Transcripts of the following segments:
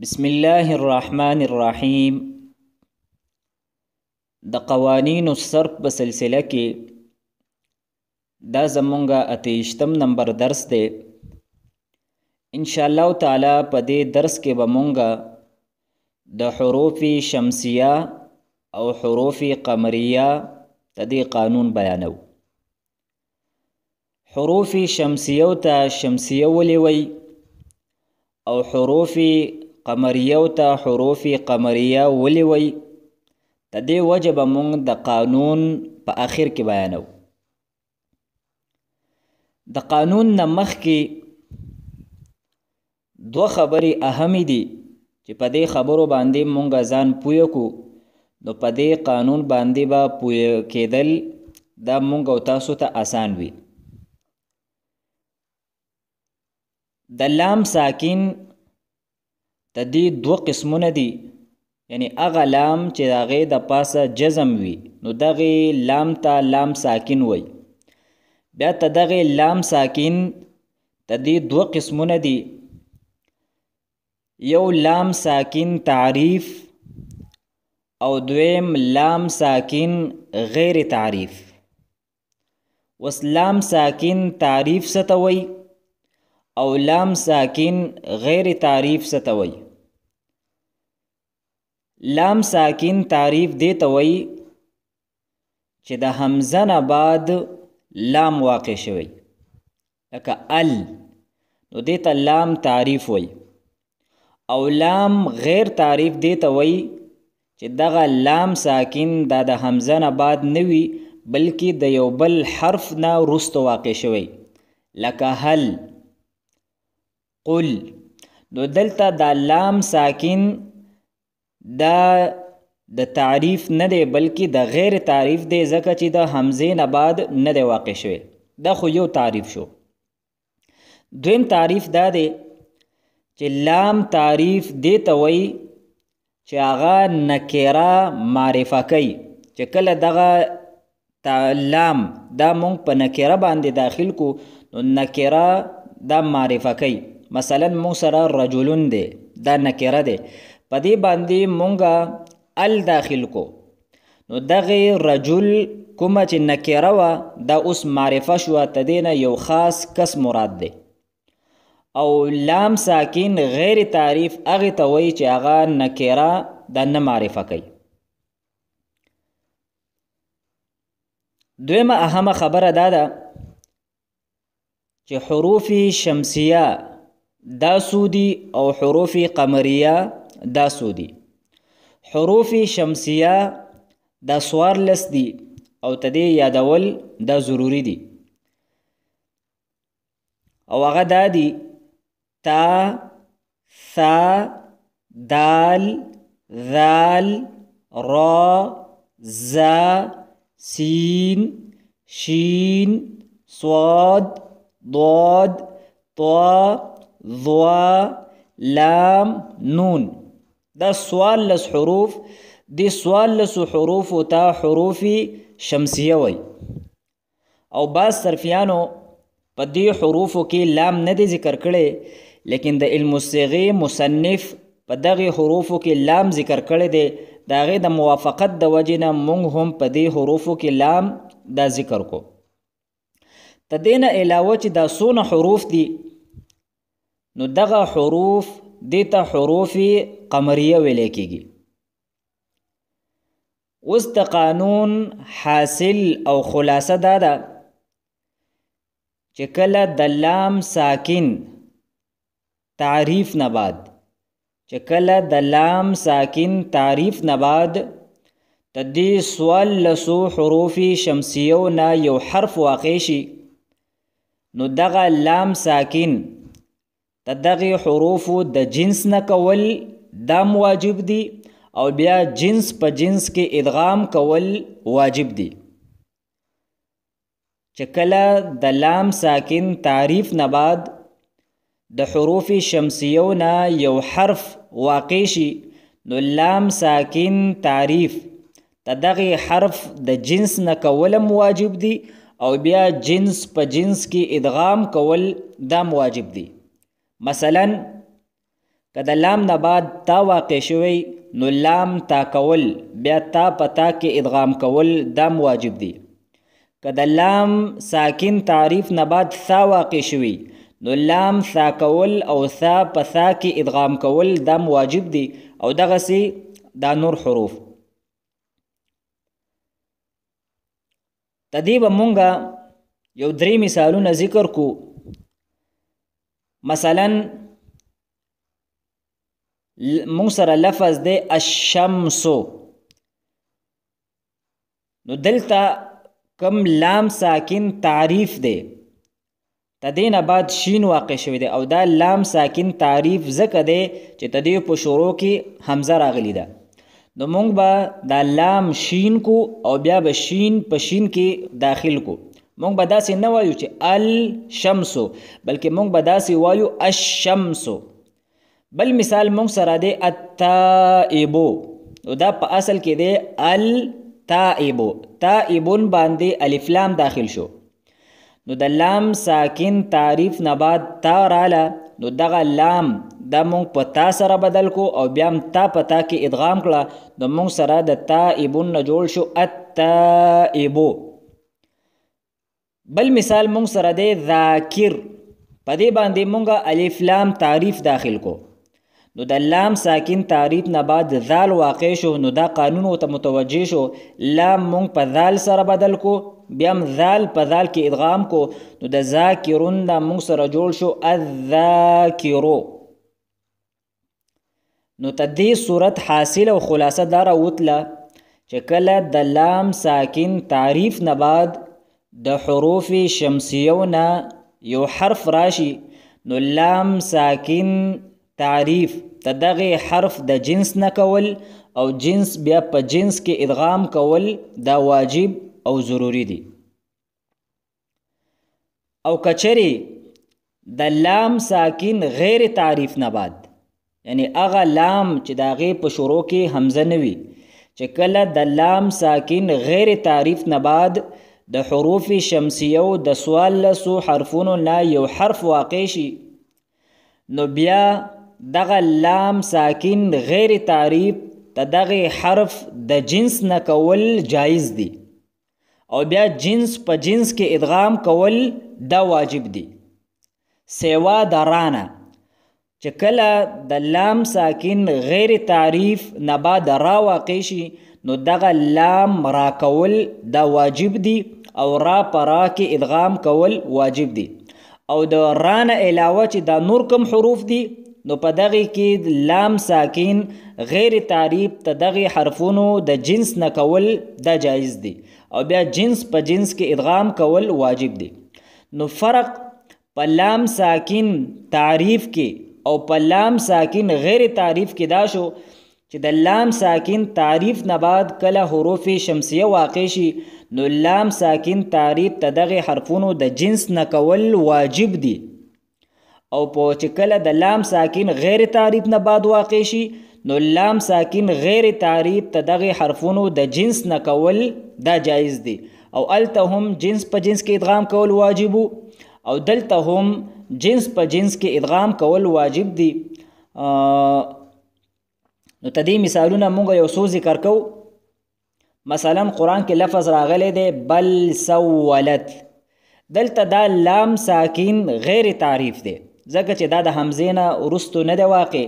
بسم الله الرحمن الرحیم. د قوانینو صرف په سلسله کې دا زمونږه 28 نمبر درس دی. ان شاء الله تعالی په دې درس کې به مونږه د حروف شمسیه او حروف قمریه د دې قانون بیانو. حروف شمسیه ته شمسیه ولې وای او حروف قمریه ته حروف قمریه ولې وای، د دې وجه به مونږ د قانون په آخر کې بیانو. د قانون نه مخکې دوه خبرې اهمې دي چې په دې خبرو باندې مونږ ځان پوه کو، نو په دې قانون باندې به پوه کېدل دا مونږ او تاسو ته آسان وي. د لام ساکن د دې دوه قسمونه دي، یعنی هغه لام چې د هغې د پاسه جزم وي نو دغې لام ته لام ساکن وي. بیا ته دغې لام ساکن د دې دوه قسمونه دي، یو لام ساکن تعریف او دویم لام ساکن غیر تعریف. وس لام ساکن تعریف څه ته وایي او لام ساکن غیر تعریف څه ته وایي؟ لام ساکن تعریف دې ته وایي چې د حمزه نه بعد لام واقع شوی، لکه ال، نو دې ته لام تعریف وایي. او لام غیر تعریف دې ته وایي چې دغه لام ساکن دا د حمزه نه بعد نه وي بلکې د یو بل حرف نه وروسته واقع شوی، لکه هل، قل. نو دلته دا لام ساکن دا د تعریف نه دی بلکې د غیر تعریف دی، ځکه چې د حمزې نه بعد نه دی واقع شوی. دا خو یو تعریف شو. دویم تعریف دا دی چې لام تعریف دی ته وایي چې هغه نکره معرفه کوي، چې کله دغه لام دا مونږ په نکره باندې داخل کو نو نکره دا معرفه کوي. مثلا مونږ سره رجلون دی، دا نکره دی، په دې باندې مونږه ال داخل کو نو دغې رجل کومه چې نکره وه دا اوس معرفه شوه، ته دې نه یو خاص کس مراد دی. او لام ساکن غیر تعریف هغې ته وایي چې هغه نکره دا نه معرفه کوي. دویمه اهمه خبره دا ده چې حروف شمسیه دا سودی او حروف قمریه دا سودی. حروف شمسیه دا 14 دي او تدې یادول دا ضروری دي، او هغه دا دي تا، ثا، دال، ذال، را، زا، سین، شین، صاد، ضاد، طا، ضوا، لام، نون. دا 14 حروف دی. 14 حروف تا حروف شمسیه وی. او بعض صرفیانو په دې حروفو کې لام نه دی ذکر کړی، لیکن د علم الصیغې مصنف په دغې حروفو کې لام ذکر کړی دی. د هغې د موافقت د وجې نه مونږ هم په دې حروفو کې لام دا ذکر کو. د دې نه علاوه چې دا څونه حروف دي نو دغه حروف دې ته حروف قمریه ویلی کېږي. اوس د قانون حاصل او خلاصه دا ده چې کله د لام ساکن تعریف نه بعد د دې 14 حروف شمسیو نه یو حرف واقع شي نو دغه لام ساکن د دغې حروفو د جنس نه کول دام واجب دي، او بیا جنس په جنس کې ادغام کول واجب دي. چې کله د لام ساکن تعریف نه بعد د حروف شمسیو نه یو حرف واقع شي نو لام ساکن تعریف د دغې حرف د جنس نه کولم واجب دي، او بیا جنس په جنس کې ادغام کول دام واجب دي. مثلا که د لام نه بعد تا واقع شوی نو لام تا کول بیا تا په تا کې ادغام کول دام واجب دی. که د لام ساکن تعریف نه بعد ثا واقع شوی نو لام ثا کول او ثا په ثا کې ادغام کول دام واجب دی. او دغسې دا نور حروف تدې به مونږه یو 3 مثالونه ذکر کو. مثلا مونږ سره لفظ دی الشمسو، نو دلته کم لام ساکن تعریف دی تدې نه بعد شین واقع شوی دی او دا لام ساکن تعریف ځکه دی چې تدې په شروع کې حمزه راغلی ده. نو مونږ به دا لام شین کو او بیا به شین په شین کې داخل کو. مونږ به داسې نه وایو چې الشمسو بلکې مونږ به داسې وایو الشمسو. بل مثال مونږ سره دی التائبو، نو دا په اصل کې دی التائبو، تائبون باندې الف لام داخل شو. نو د لام ساکن تعریف نه بعد تا راله نو دغه لام دا مونږ په تا سره بدل کو او بیا هم تا په تا کې ادغام کړه. نو مونږ سره د تائبون نه جوړ شو التائبو. بل مثال مونږ سره دی ذاکر، په دې باندې مونږ الف لام تعریف داخل کو. نو د لام ساکن تعریف نه بعد ذال واقع شو، نو دا قانون ورته متوجه شو. لام مونږ په ذال سره بدل کو بیا هم ذال په ذال کې ادغام کو. نو د ذاکرون دا مونږ سره جوړ شو الذاکرو. نو تدې صورت حاصل او خلاصه دا راوتله چې کله د لام ساکن تعریف نه بعد د حروف شمسیو نه یو حرف راشي نو لام ساکن تعریف ته دغه حرف د جنس نه کول او جنس بیا په جنس کې ادغام کول دا واجب او ضروری دی. او کچری د لام ساکن غیر تعریف نه بعد یعنی اغه لام چې داغه په شروع کې حمزه نه وي، چې کله د لام ساکن غیر تعریف نه بعد د حروف شمسیو د څوارلسو حرفونو نه یو حرف واقع شي نو بیا دغه لام ساکن غیر تعریف ته دغه حرف د جنس نه کول جایز دی او بیا جنس په جنس کې ادغام کول دا واجب دی. سیوا د رانه چې کله د لام ساکن غیر تعریف نه بعد را واقع شي نو دغه لام را کول دا واجب دی او را په را کې ادغام کول واجب دی. او د رانه علاوه چې دا نور کم حروف دی نو په دغه کې لام ساکن غیر تعریف ته دغه حرفونو د جنس نه کول دا جایز دی او بیا جنس په جنس کې ادغام کول واجب دی. نو فرق په لام ساکن تعریف کې او په لام ساکن غیر تعریف کې دا شو چې د لام ساکن تعریف نه بعد کله حروف شمسیه واقع شي نو لام ساکن تعریف ته دغه حرفونو د جنس نه کول واجب دی. او په چې کله د لام ساکن غیر تعریف نه بعد واقع شي نو لام ساکن غیر تعریف ته دغه حرفونو د جنس نه کول دا جایز دی. او الته هم جنس په جنس کې ادغام کول واجب او دلته هم جنس په جنس کې ادغام کول واجب دی. نو تدې مثالونه مونږ یو څو ذکر کو. مثلا قرآن کې لفظ راغلی دی بل سولت، دلته دا لام ساکن غیر تعریف دی ځکه چې دا د حمزې نه وروستو نه دی واقع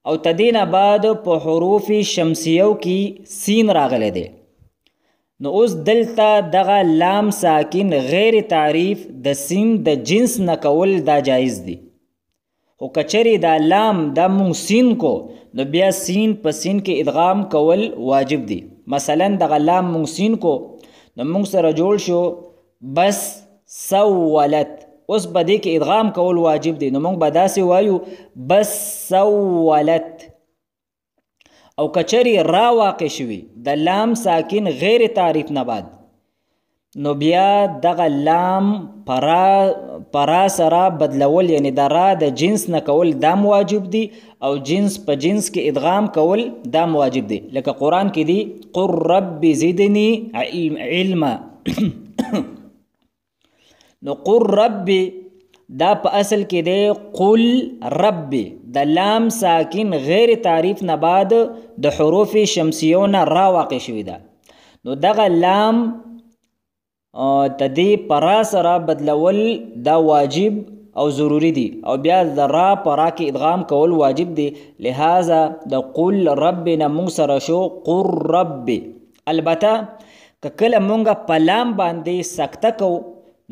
او تدې نه بعد په حروف شمسیو کې سین راغلی دی. نو اوس دلته دغه لام ساکن غیر تعریف د سین د جنس نه کول دا جایز دی. خو کچری دا لام دا مونږ سین کو نو بیا سین په سین کې ادغام کول واجب دی. مثلا دغه لام مونږ سین کو نو مونږ سره جوړ شو بس سولت. اوس به دې کې ادغام کول واجب دی نو مونږ به داسې وایو بس سولت. او کچری را واقع شوي د لام ساکن غیر تعریف نه بعد نو بیا دغه لام پرا سره بدلول یعنی د را د جنس نه کول دام واجب دی او جنس په جنس کې ادغام کول دام واجب دی. لکه قرآن کې دی قل رب زدنی علما نو قل رب دا په اصل کې دی قل رب. د لام ساکن غیر تعریف نه بعد د حروف شمسیو نه را واقع شوی ده. نو دغه لام د دې په را سره بدلول دا واجب او ضروری دي، او بیا د را په را کې ادغام کول واجب دي. لہذا د قل رب نه مونږ سره شو قر رب. البته که کله مونږ په لام باندې سکته کو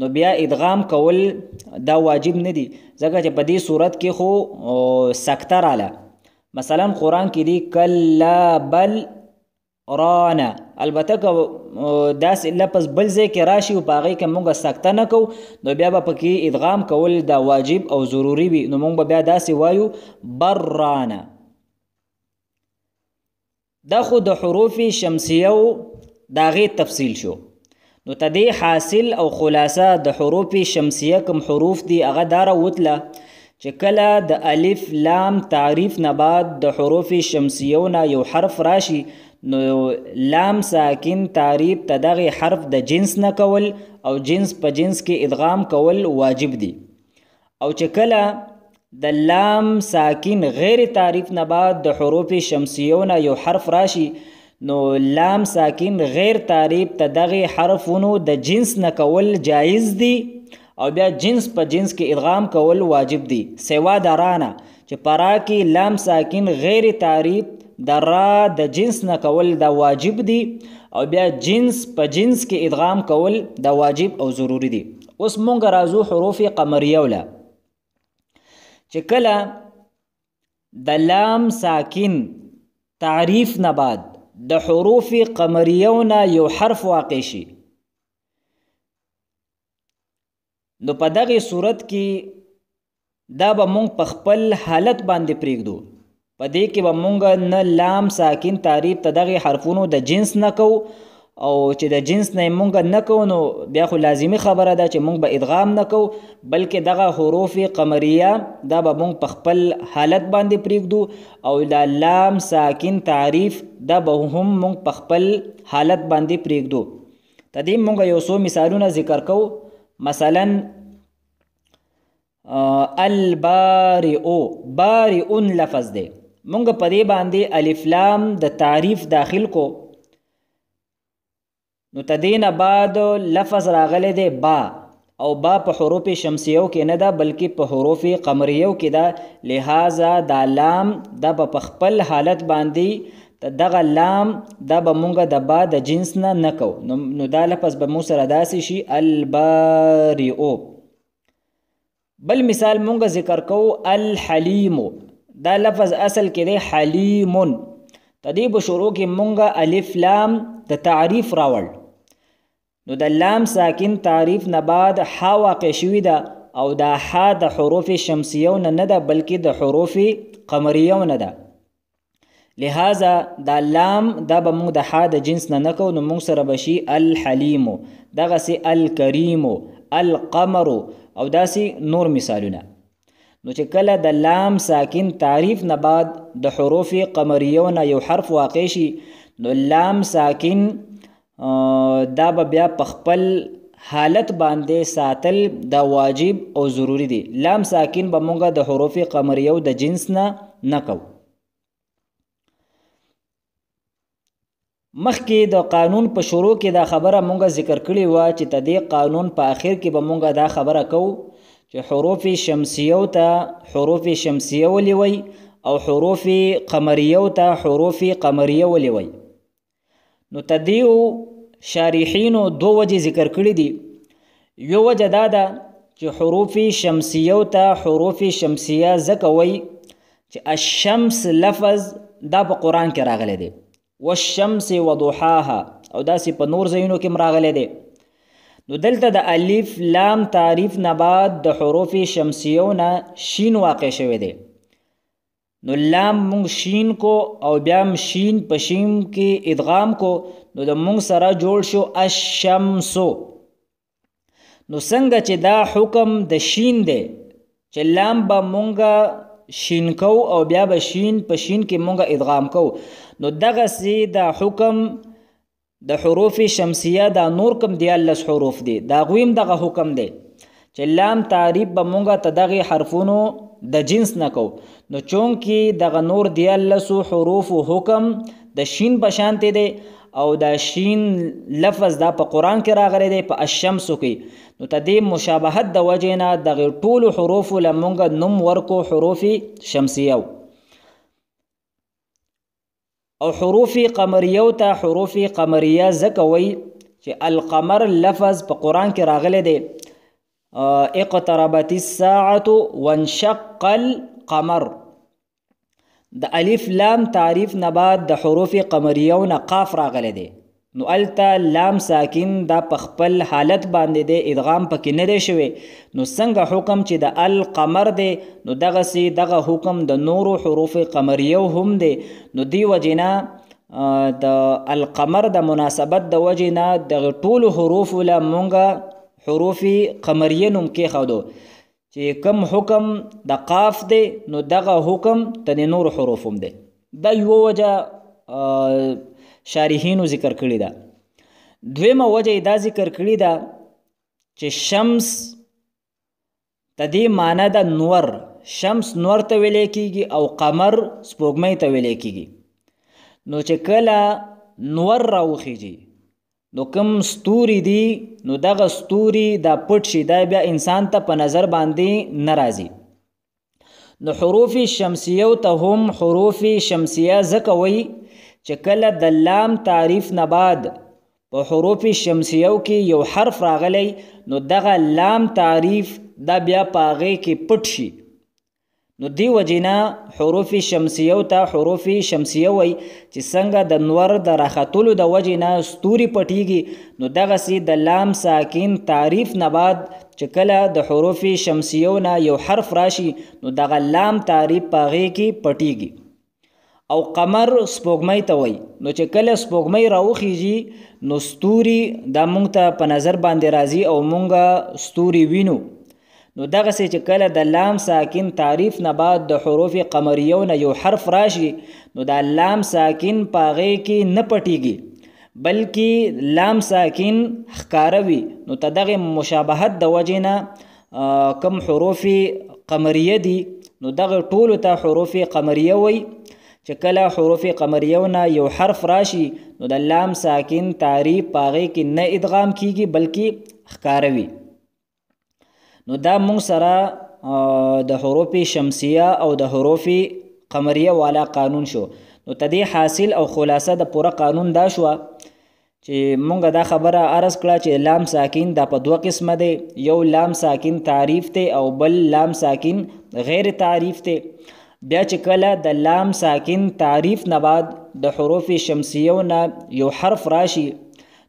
نو بیا ادغام کول دا واجب نه دي، ځکه چې په دې صورت کې خو سکته راله. مثلا قرآن کې دی کلا بل رانا. البته که داسې لفظ بل ځای کې راشي او په هغې کې مونږ سکته نه کوو نو بیا به پکې ادغام کول دا واجب او ضروري وي، نو مونږ به بیا داسې وایو برانا. دا خو د حروف شمسیو د هغې تفصیل شو. نو تدې حاصل او خلاصه د حروف شمسیه کوم حروف دي هغه دا راوتله چې کله د الف لام تعریف نه بعد د حروف شمسیو نه یو حرف راشي نو لام ساکن تعریف ته دغه حرف د جنس نه کول او جنس په جنس کې ادغام کول واجب دي. او چې کله د لام ساکن غیر تعریف نه بعد د حروف شمسیو نه یو حرف راشي نو لام ساکن غیر تعریف ته دغه حرفونو د جنس نه کول جایز دي او بیا جنس په جنس کې ادغام کول واجب دي. سوا د را نه چې په را کې لام ساکن غیر تعریف د را د جنس نه کول دا واجب دي او بیا جنس په جنس کې ادغام کول دا واجب او ضروری دي. اوس مونږ راځو حروف قمریه ولا چې کله د لام ساکن تعریف نه بعد د حروف قمریو نه یو حرف واقع شي نو په دغه صورت کې دا به مونږ په خپل حالت باندې پرېږدو. په دې کې به مونږ نه لام ساکن تعریف ته دغه حرفونو د جنس نه کوو او چې د جنس نه مونږ نه کوو نو بیا خو لازمي خبره ده چې مونږ به ادغام نه کوو، بلکې دغه حروف قمریه دا به مونږ په خپل حالت باندې پرېږدو او دا لام ساکن تعریف دا به هم مونږ په خپل حالت باندې پرېږدو. تدې مونږ یو څو مثالونه ذکر کوو. مثلا البارئ، بارئ لفظ دی، مونږ په دې باندې الف لام د تعریف داخل کو نو تدین بعد لفظ راغلی دی با، او با په حروف شمسیو کې نه ده بلکې په حروف قمریو کې ده. لہذا دا لام دا په خپل حالت باندې دغه لام دا به مونږ د با د جنس نه کو نو دا لفظ به مو سره داسې شي البارئ. بل مثال مونږ ذکر کو الحلیم، دا لفظ اصل کې دی حلیمون. تدې په شروع کې مونږ الف لام د تعریف راوړ نو د لام ساکن تعریف نه بعد ح واقع شوی ده او دا ح د حروف شمسیو نه ده بلکې د حروف قمریو نه ده. لہذا دا لام دا به مونږ د ح د جنس نه کو نو مونږ سره بشي الحلیم، دغسې الکریم، القمر او داسې نور مثالونه. نو چې کله د لام ساکن تعریف نه بعد د حروف قمریو نه یو حرف واقع شي نو لام ساکن دا به بیا په خپل حالت باندې ساتل دا واجب او ضروری دی. لام ساکن به مونږ د حروف قمریو د جنس نه کو. مخکې د قانون په شروع کې دا خبره مونږ ذکر کړې وه چې د دې قانون په آخر کې به مونږ دا خبره کوو چې حروف شمسیو ته حروف شمسیه ولې وی او حروف قمریو ته حروف قمریه ولې وی. نو تدیو شارحینو دو وجه ذکر کړي دي. یو وجه دا ده چې حروف شمسیو ته حروف شمسیه ځکه وی چې الشمس لفظ دا په قرآن کې راغلی دی، والشمس وضحاها او داسې په نور ځایونو کې راغلی دی. نو دلته د الف لام تعریف نه بعد د حروف شمسیو نه شین واقع شوی دی نو لام مونږ شین کو او بیا شین په شین کې ادغام کو نو د مونږ سره جوړ شو الشمسو. نو څنګه چې دا حکم د شین دی چې لام به مونږ شین کو او بیا به شین په شین کې مونږ ادغام کو نو دغسې دا حکم د حروف شمسیه دا نور کم 14 حروف دی دا غویم دغه حکم دی چې لام تعریف به مونږه ته دغې حرفونو د جنس نه کو نو چونکې دغه نور دیارلسو حروفو حکم د شین په شانتې دی او د شین لفظ دا په قرآن کې راغلی دی په الشمسو کې نو ته دې مشابهت د وجې نه دغې ټولو حروفو له مونږه نوم ورکو حروف شمسیه او حروف قمریو ته حروف قمریه ځکه وایي چې القمر لفظ په قرآن کې راغلی دی اقتربت الساعة وانشق القمر د الف لام تعریف نه بعد د حروف قمریو نه قاف راغلی دی نو الته لام ساکن دا په خپل حالت باندې دی ادغام پکې نه دی شوی نو څنګه حکم چې د القمر دی نو دغسې دغه حکم د نورو حروف قمریو هم دی نو دی وجې نه د القمر د مناسبت د وجې نه دغه ټولو حروفو له مونږه حروف قمریه نوم کېښودو چې کم حکم د قاف دی نو دغه حکم ته د نورو حروف هم دی دا یوه وجه شارحینو ذکر کړې ده دویمه وجه یې دا ذکر کړې ده چې شمس د دې معنی ده نور شمس نور ته ویلی کېږي او قمر سپوږمۍ ته ویلی کېږي نو چې کله نور راوخیږي نو کم ستوري دي نو دغه ستوري دا پټ شي دا بیا انسان ته په نظر باندې نه راځي نو حروف شمسیه ته هم حروف شمسیه ځکه وایي چې کله د لام تعریف نه بعد په حروف شمسیو کې یو حرف راغلی نو دغه لام تعریف دا بیا په هغې کې پټ شي نو دی وجینا حروف شمسیه ته حروف شمسیه وای چې څنګه د نور د راختلو د وجینا ستوري پټیږي نو دغسې د لام ساکن تعریف نه بعد چې کله د حروف شمسیو نه یو حرف راشي نو دغه لام تعریف په هغې کې پټیږي او قمر سپوږمۍ ته وای نو چې کله سپوږمۍ راوخیږي نو ستوري دا مونږ ته په نظر باندې راځي او مونږ ستوري وینو نو دغسې چې کله د لام ساکن تعریف نه بعد د حروف قمریو نه یو حرف راشي نو دا لام ساکن په هغې کې نه پټیږي بلکې لام ساکن ښکاره وي نو ته دغې مشابهت د وجې نه کم حروف قمریه دي نو دغه ټولو ته حروف قمریه وي چې کله حروف قمریو نه یو حرف راشي نو د لام ساکن تعریف په هغې کې نه ادغام کیږي بلکې ښکاره وي نو دا مونږ سره د حروف شمسیه او د حروف قمریه والا قانون شو نو تدې حاصل او خلاصه د پوره قانون دا شوه چې مونږ دا خبره عرض کړه چې لام ساکن دا په دوه قسمه دی یو لام ساکن تعریف دی او بل لام ساکن غیر تعریف دی بیا چې کله د لام ساکن تعریف نه بعد د حروف شمسیو نه یو حرف راشي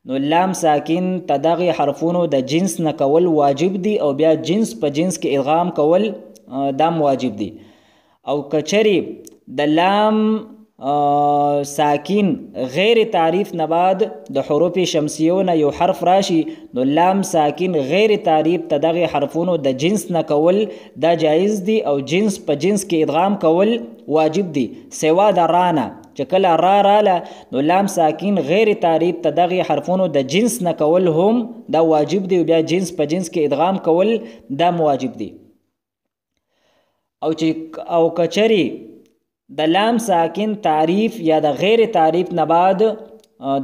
نو لام ساکن ته دغې حرفونو د جنس نه کول واجب دي او بیا جنس په جنس کې ادغام کول دام واجب دي او کچرې د لام ساکن غیر تعریف نه بعد د حروف شمسیو نه یو حرف راشي نو لام ساکن غیر تعریف ته دغې حرفونو د جنس نه کول دا جایز دي او جنس په جنس کې ادغام کول واجب دي سوا د رانه چې کله را راله نو لام ساکن غیر تعریف ته دغې حرفونو د جنس نه کول هم دا واجب دی او بیا جنس په جنس کې ادغام کول دا واجب دی او کچرې د لام ساکن تعریف یا د غیر تعریف نه بعد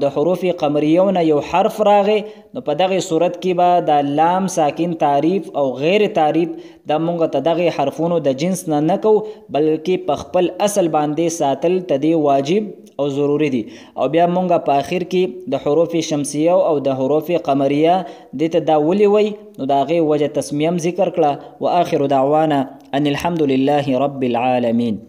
د حروف قمریو نه یو حرف راغی نو په دغې صورت کې به د لام ساکن تعریف او غیر تعریف دا مونږ ته دغې حرفونو د جنس نه کو بلکې په خپل اصل باندې ساتل ته دی واجب او ضروری دي او بیا مونږ په آخر کې د حروف شمسیه او د حروف قمریه دې ته دا ولې وی نو د هغې وجه تسمیه هم ذکر کړه و آخر دعوانا ان الحمد لله رب العالمین